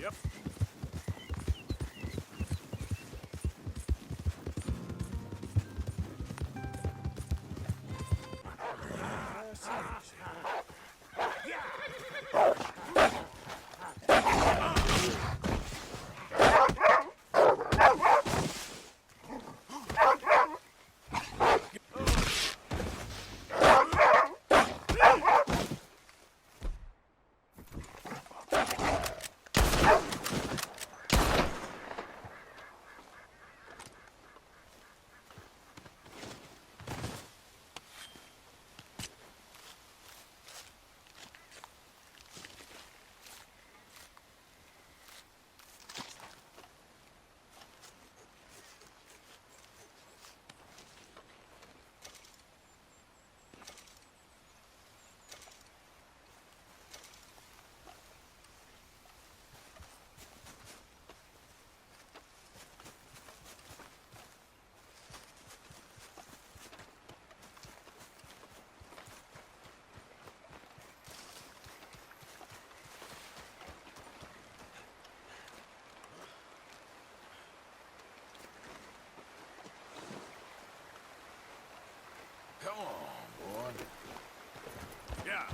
Yep. Come on, boy. Yeah.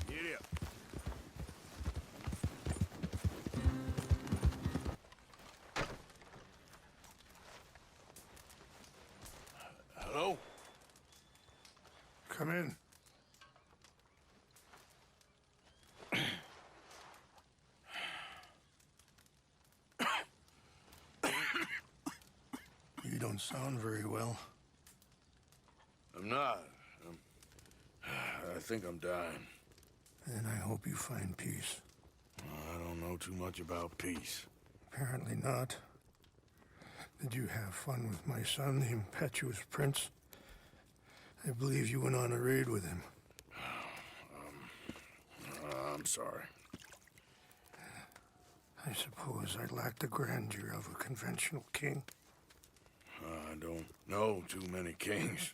Get up. Hello? Come in. You don't sound very well. I'm not. I think I'm dying. And I hope you find peace. I don't know too much about peace. Apparently not. Did you have fun with my son, the impetuous prince? I believe you went on a raid with him. I'm sorry. I suppose I lacked the grandeur of a conventional king. I don't know too many kings.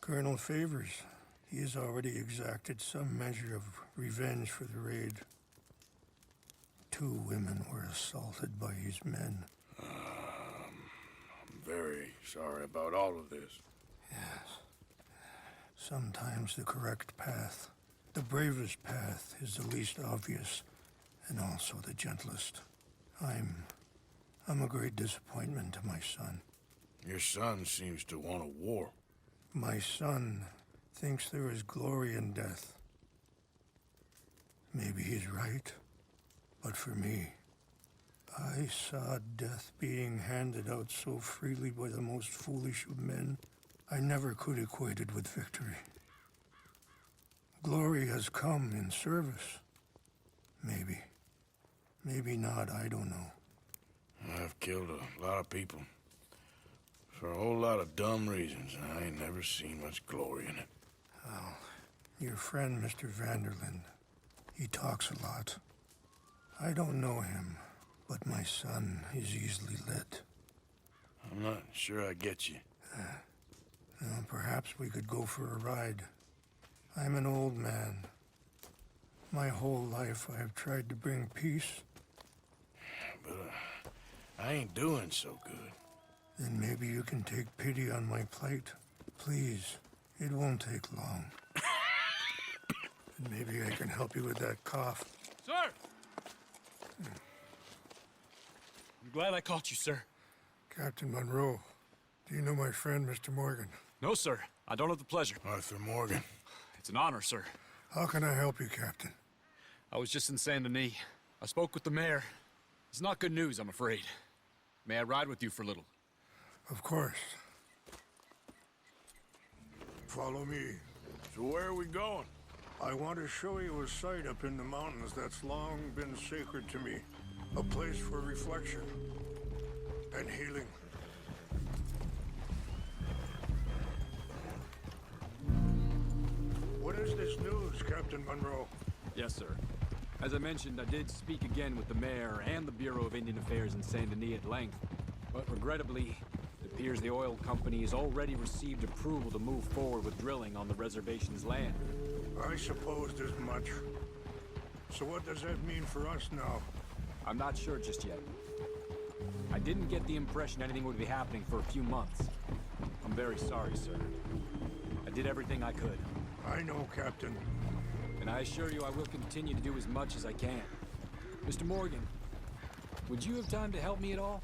Colonel Favors, he has already exacted some measure of revenge for the raid. 2 women were assaulted by his men. I'm very sorry about all of this. Yes. Sometimes the correct path, the bravest path, is the least obvious, and also the gentlest. I'm a great disappointment to my son. Your son seems to want a war. My son thinks there is glory in death. Maybe he's right, but for me, I saw death being handed out so freely by the most foolish of men, I never could equate it with victory. Glory has come in service. Maybe. Maybe not, I don't know. I've killed a lot of people. For a whole lot of dumb reasons, and I ain't never seen much glory in it. Well, your friend, Mr. Vanderlyn, he talks a lot. I don't know him, but my son is easily led. I'm not sure I get you. Well, perhaps we could go for a ride. I'm an old man. My whole life I have tried to bring peace. But I ain't doing so good. Then maybe you can take pity on my plight. Please, it won't take long. And maybe I can help you with that cough. Sir! I'm glad I caught you, sir. Captain Monroe, do you know my friend, Mr. Morgan? No, sir. I don't have the pleasure. Arthur Morgan. It's an honor, sir. How can I help you, Captain? I was just in Saint Denis. I spoke with the mayor. It's not good news, I'm afraid. May I ride with you for a little? Of course. Follow me. So where are we going? I want to show you a site up in the mountains that's long been sacred to me. A place for reflection and healing. What is this news, Captain Monroe? Yes, sir. As I mentioned, I did speak again with the mayor and the Bureau of Indian Affairs in Saint Denis at length. But regrettably, it appears the oil company has already received approval to move forward with drilling on the reservation's land. I supposed as much. So what does that mean for us now? I'm not sure just yet. I didn't get the impression anything would be happening for a few months. I'm very sorry, sir. I did everything I could. I know, Captain. And I assure you I will continue to do as much as I can. Mr. Morgan, would you have time to help me at all?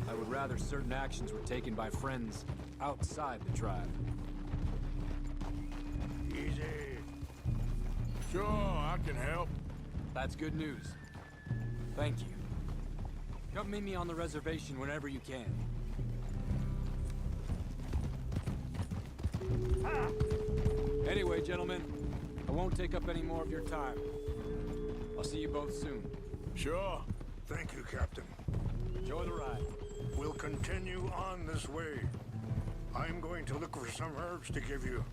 I would rather certain actions were taken by friends outside the tribe. Easy. Sure, I can help. That's good news. Thank you. Come meet me on the reservation whenever you can. Anyway, gentlemen, I won't take up any more of your time. I'll see you both soon. Sure. Thank you, Captain. Enjoy the ride. We'll continue on this way. I'm going to look for some herbs to give you.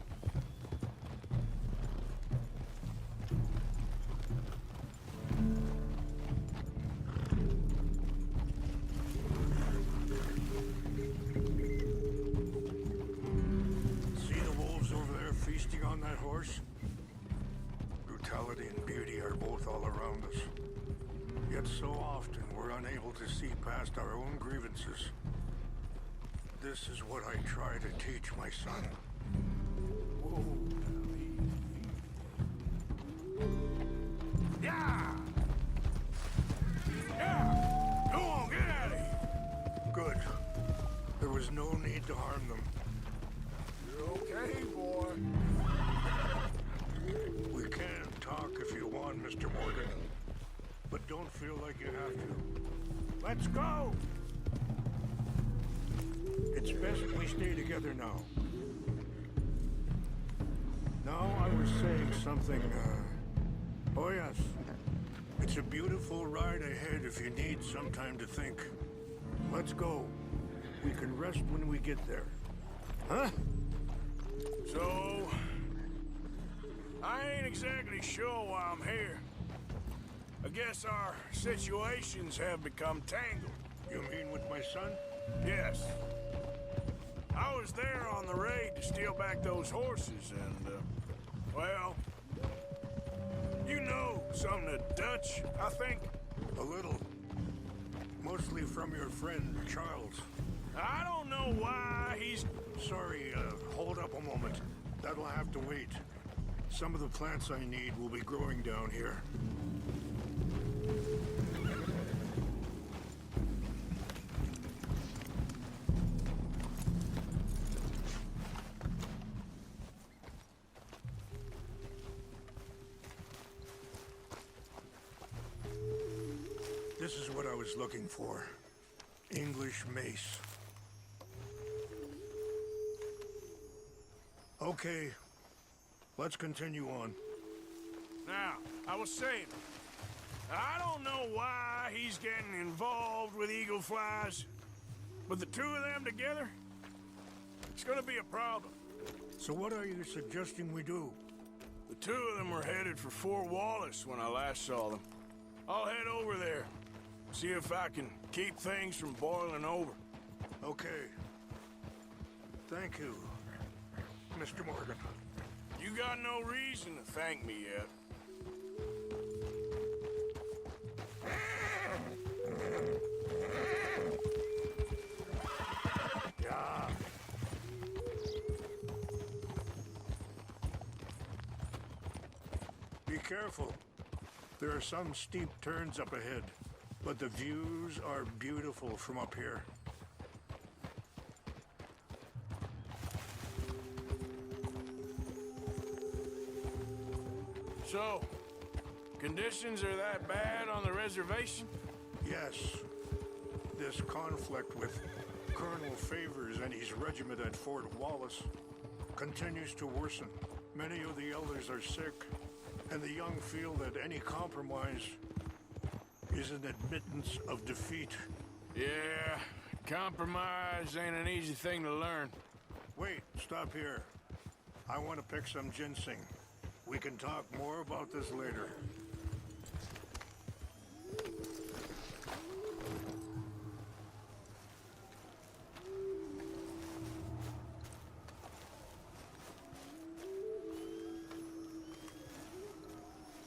See the wolves over there feasting on that horse? Brutality and beauty are both all around us. Yet so often we're unable to see past our own grievances. This is what I try to teach my son. Whoa. Yeah! Yeah! Go on, get out of here! Good. There was no need to harm them. You're okay, boy. We can talk if you want, Mr. Morgan. But don't feel like you have to. Let's go! It's best we stay together now. Now I was saying something, Oh yes. It's a beautiful ride ahead if you need some time to think. Let's go. We can rest when we get there. Huh? So, I ain't exactly sure why I'm here. I guess our situations have become tangled. You mean with my son? Yes. I was there on the raid to steal back those horses and, well, you know something of Dutch, I think. A little. Mostly from your friend, Charles. I don't know why he's... Sorry, hold up a moment. That'll have to wait. Some of the plants I need will be growing down here. This is what I was looking for. English mace. Okay, let's continue on. Now, I was saying, I don't know why he's getting involved with eagle flies, but the two of them together, it's gonna be a problem. So what are you suggesting we do? The two of them were headed for Fort Wallace when I last saw them. I'll head over there, see if I can keep things from boiling over. Okay. Thank you, Mr. Morgan. You got no reason to thank me yet. Yeah. Be careful. There are some steep turns up ahead, but the views are beautiful from up here. So, conditions are that bad on the reservation? Yes. This conflict with Colonel Favors and his regiment at Fort Wallace continues to worsen. Many of the elders are sick, And the young feel that any compromise is an admittance of defeat. Yeah, compromise ain't an easy thing to learn. Wait, stop here. I want to pick some ginseng. We can talk more about this later.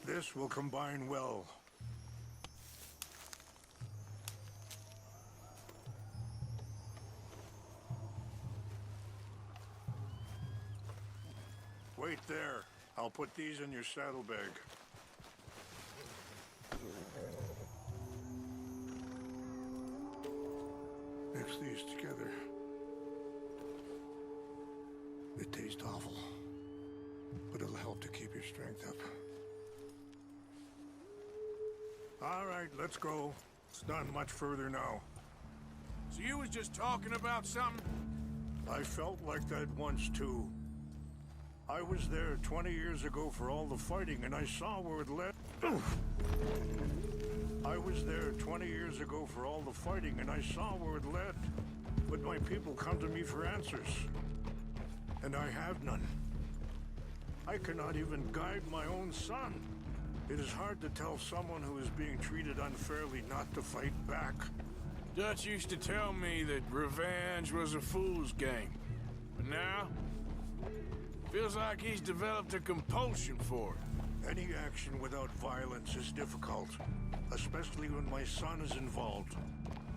This will combine well. Wait there. I'll put these in your saddlebag. Mix these together. They taste awful, but it'll help to keep your strength up. All right, let's go. It's not much further now. So you was just talking about something? I felt like that once, too. I was there 20 years ago for all the fighting, and I saw where it led. I was there 20 years ago for all the fighting, and I saw where it led. But my people come to me for answers, and I have none. I cannot even guide my own son. It is hard to tell someone who is being treated unfairly not to fight back. Dutch used to tell me that revenge was a fool's game. But now, feels like he's developed a compulsion for it. Any action without violence is difficult, especially when my son is involved.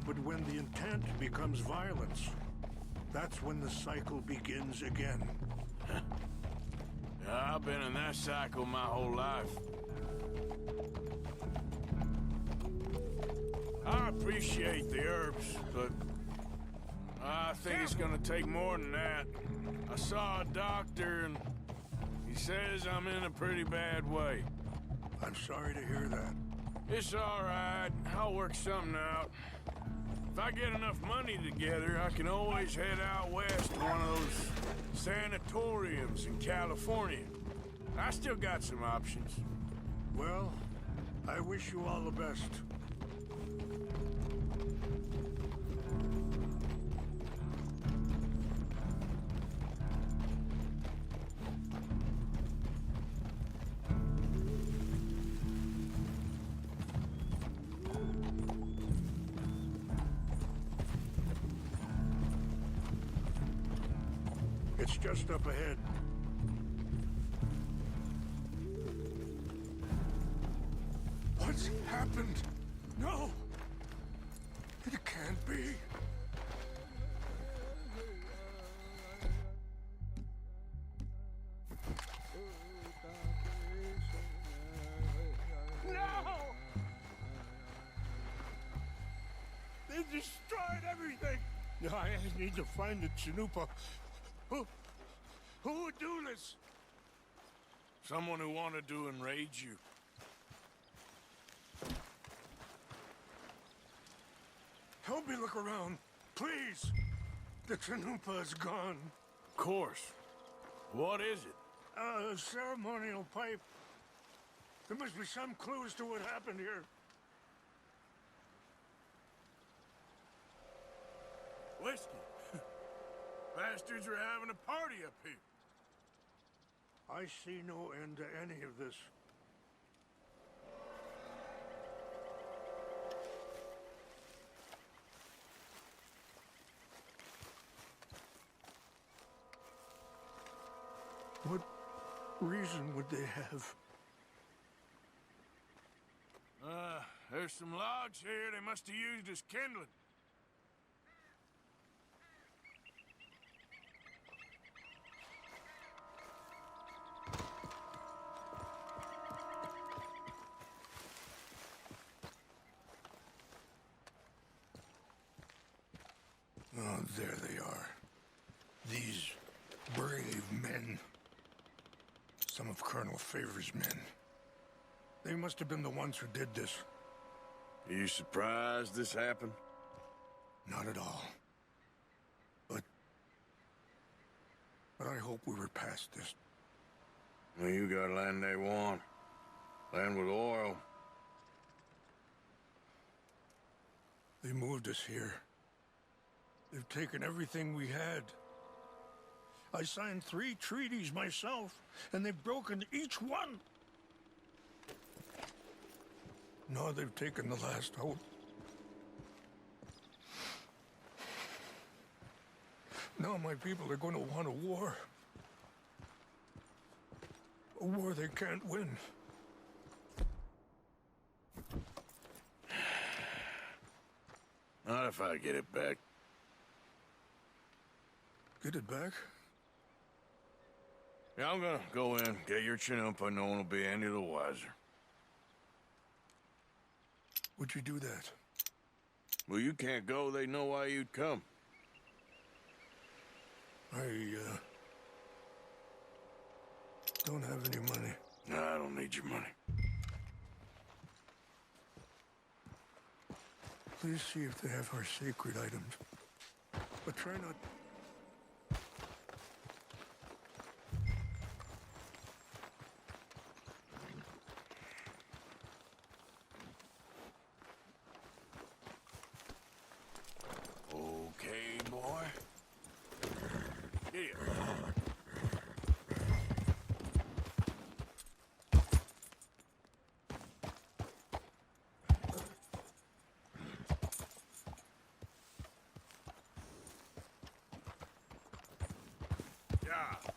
But when the intent becomes violence, that's when the cycle begins again. I've been in that cycle my whole life. I appreciate the herbs, but I think it's gonna take more than that. I saw a doctor, and he says I'm in a pretty bad way. I'm sorry to hear that. It's all right. I'll work something out. If I get enough money together, I can always head out west to one of those sanatoriums in California. I still got some options. Well, I wish you all the best. It's just up ahead. What's happened? No! It can't be. No! They destroyed everything! I need to find the Chanupa. Who would do this? Someone who wanted to enrage you. Help me look around, please. The Chanupa is gone. Of course. What is it? A ceremonial pipe. There must be some clues to what happened here. Whiskey. Bastards are having a party up here. I see no end to any of this. What reason would they have? There's some logs here they must have used as kindling. Oh, there they are. These brave men. Some of Colonel Favor's men. They must have been the ones who did this. Are you surprised this happened? Not at all. But I hope we were past this. Well, you got land they want. Land with oil. They moved us here. They've taken everything we had. I signed 3 treaties myself, and they've broken each one. Now they've taken the last hope. Now my people are going to want a war. A war they can't win. Not if I get it back. Get it back? Yeah, I'm gonna go in, get your chinumpa, and no one will be any the wiser. Would you do that? Well, you can't go, they know why you'd come. I don't have any money. No, I don't need your money. Please see if they have our sacred items. But try not... Okay, boy. Here. Yeah.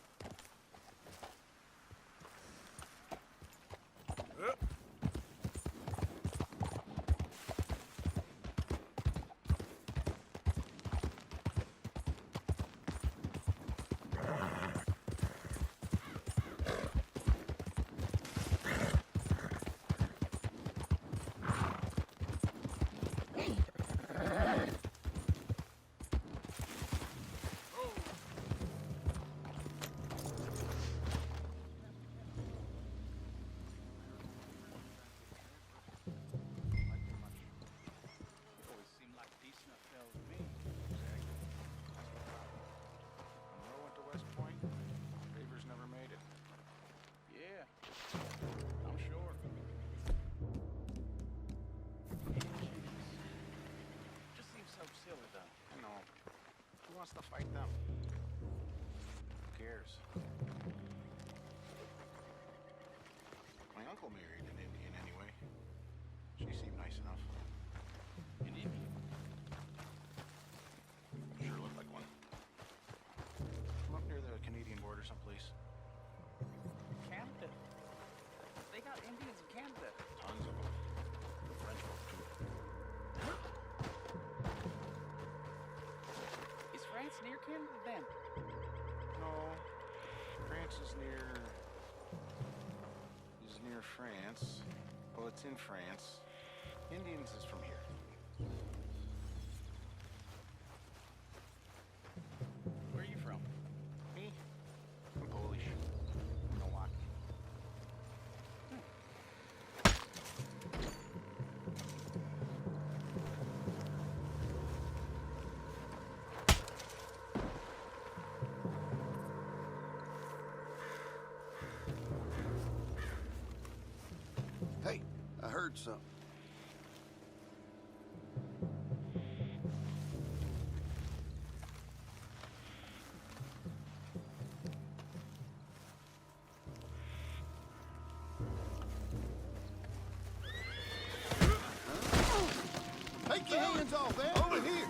Who wants to fight them? Who cares? My uncle married an Indian anyway. She seemed nice enough. An Indian? Sure looked like one. From up near the Canadian border someplace. Canada? They got Indians in Canada. Tons of them. The French folk too. Is France near Canada then? No. France is near France. Well, it's in France. Indians is from here. Where are you from? Me? I'm Polish. Milwaukee. Hey, I heard something. Take your hands off, man! Over here!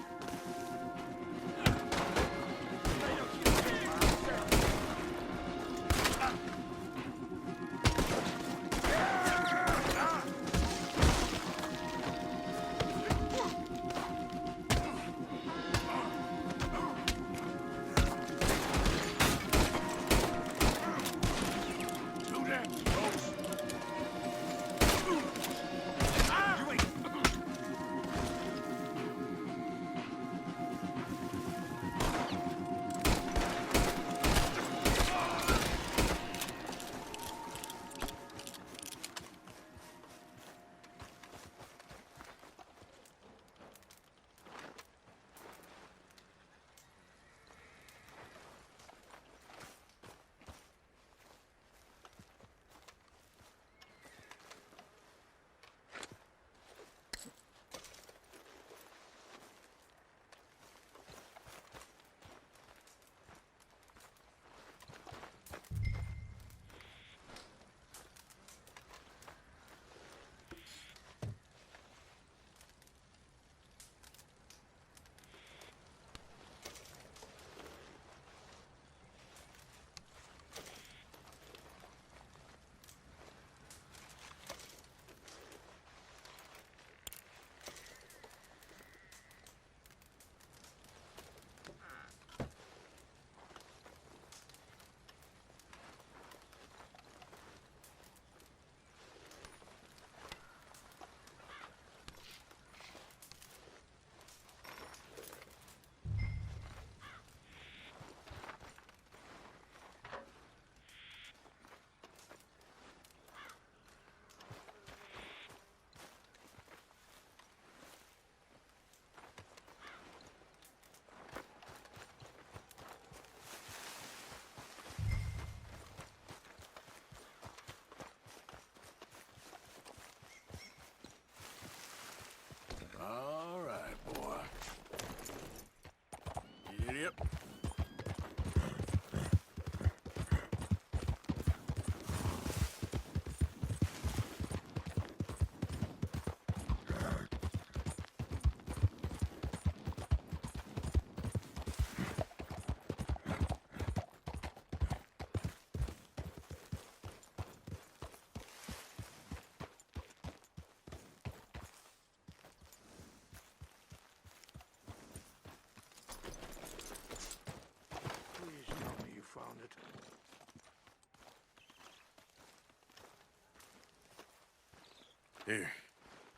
Here.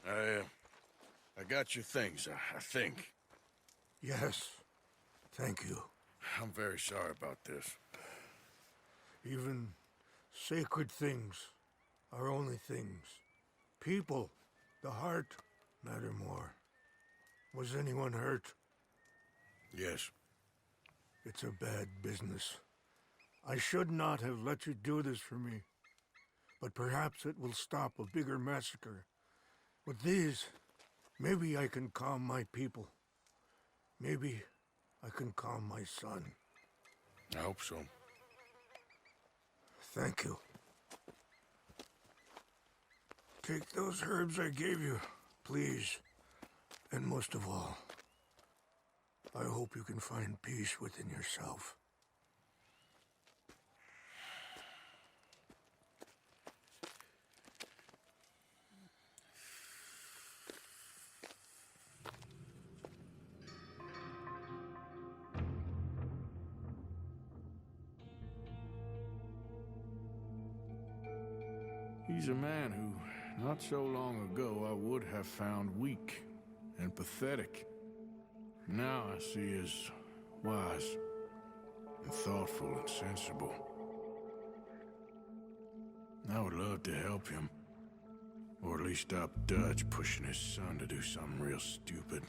I got your things, I think. Yes. Thank you. I'm very sorry about this. Even sacred things are only things. People, the heart, matter more. Was anyone hurt? Yes. It's a bad business. I should not have let you do this for me. But perhaps it will stop a bigger massacre. With these, maybe I can calm my people. Maybe I can calm my son. I hope so. Thank you. Take those herbs I gave you, please. And most of all, I hope you can find peace within yourself. He's a man who, not so long ago, I would have found weak and pathetic. Now I see as wise and thoughtful and sensible. I would love to help him, or at least stop Dutch pushing his son to do something real stupid.